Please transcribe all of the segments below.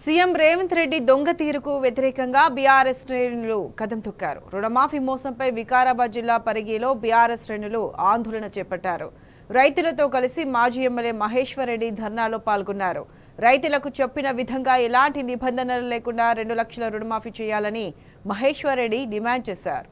CM Revanth Reddy దొంగ తీరుకు వ్యతిరేకంగా BRS శ్రేణులు కదం తొక్కారు. రుణమాఫీ మోసంపై వికారాబాద్ జిల్లా పరిగిలో బీఆర్ఎస్ శ్రేణులు ఆందోళన చేపట్టారు. రైతులతో కలిసి మాజీ ఎమ్మెల్యే మహేశ్వర్ రెడ్డి ధర్నాలో పాల్గొన్నారు. రైతులకు చెప్పిన విధంగా ఎలాంటి నిబంధనలు లేకుండా 2 లక్షల రుణమాఫీ చేయాలని మహేశ్వర్ రెడ్డి డిమాండ్ చేశారు.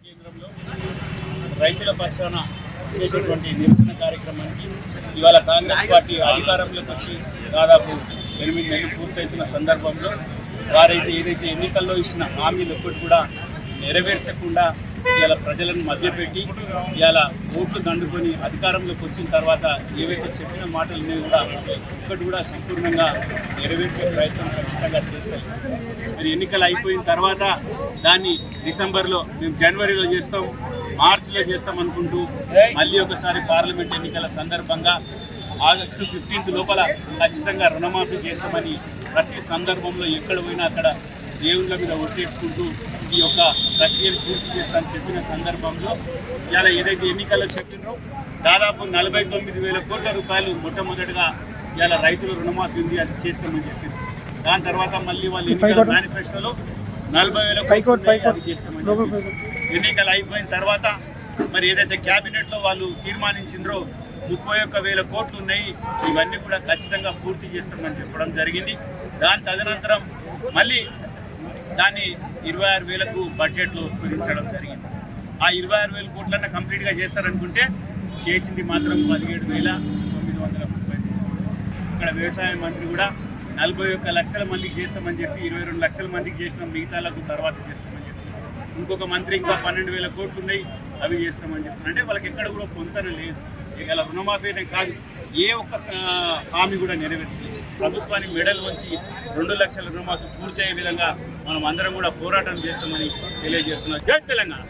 కేంద్రంలో రైతుల పక్షాన చేసేటువంటి నిరసన కార్యక్రమానికి ఇవాళ కాంగ్రెస్ పార్టీ అధికారంలోకి వచ్చి దాదాపు 8 నెలలు పూర్తవుతున్న సందర్భంలో వారైతే ఏదైతే ఎన్నికల్లో ఇచ్చిన హామీలు ఒక్కటి కూడా నెరవేర్చకుండా ఇవాళ ప్రజలను మభ్యపెట్టి ఇవాళ ఓట్లు దండుకొని అధికారంలోకి వచ్చిన తర్వాత ఏవైతే చెప్పిన మాటలని కూడా ఒక్కటి కూడా సంపూర్ణంగా నెరవేర్చే ప్రయత్నం ఖచ్చితంగా చేస్తాయి. మరి ఎన్నికలు అయిపోయిన తర్వాత దాన్ని డిసెంబర్లో మేము జనవరిలో చేస్తాం, మార్చిలో చేస్తాం అనుకుంటూ మళ్ళీ ఒకసారి పార్లమెంట్ ఎన్నికల సందర్భంగా ఆగస్టు 15 లోపల ఖచ్చితంగా రుణమాఫీ చేస్తామని ప్రతి సందర్భంలో ఎక్కడ పోయినా అక్కడ దేవుళ్ళ మీద ఒట్టేసుకుంటూ ఈ యొక్క ప్రక్రియను పూర్తి చేస్తామని చెప్పిన సందర్భంలో ఇలా ఏదైతే ఎన్నికల్లో చెప్పినో దాదాపు 49,000 కోట్ల రూపాయలు మొట్టమొదటిగా ఇలా రైతుల రుణమాఫీ ఉంది, అది చేస్తామని చెప్పింది. దాని తర్వాత మళ్ళీ వాళ్ళు ఎన్నికల మేనిఫెస్టోలో 40,000 కోట్లు అది చేస్తామని చెప్పి ఎన్నికలు అయిపోయిన తర్వాత మరి ఏదైతే క్యాబినెట్లో వాళ్ళు తీర్మానించిండ్రో 31,000 కోట్లు ఉన్నాయి, ఇవన్నీ కూడా ఖచ్చితంగా పూర్తి చేస్తామని చెప్పడం జరిగింది. దాని తదనంతరం మళ్ళీ దాన్ని 26,000కు బడ్జెట్లో కుదించడం జరిగింది. ఆ 26,000 కోట్లన్నా కంప్లీట్గా చేస్తారనుకుంటే చేసింది మాత్రం 17,930. ఇక్కడ వ్యవసాయ మంత్రి కూడా 41 లక్షల మందికి చేస్తామని చెప్పి 22 లక్షల మందికి చేసినాం, మిగతాలకు తర్వాత చేస్తామని చెప్పి ఇంకొక మంత్రి ఇంకా 12,000 కోట్లు ఉన్నాయి, అవి చేస్తామని చెప్తున్నారు. అంటే వాళ్ళకి ఎక్కడ కూడా పొంతన లేదు. ఇక రుణమాఫీనే కాదు, ఏ ఒక్క హామీ కూడా నెరవేర్చలేదు. ప్రభుత్వాన్ని మెడలు వంచి 2 లక్షల రుణమాఫీ పూర్తి అయ్యే విధంగా మనం అందరం కూడా పోరాటం చేస్తామని తెలియజేస్తున్నాం. జై తెలంగాణ.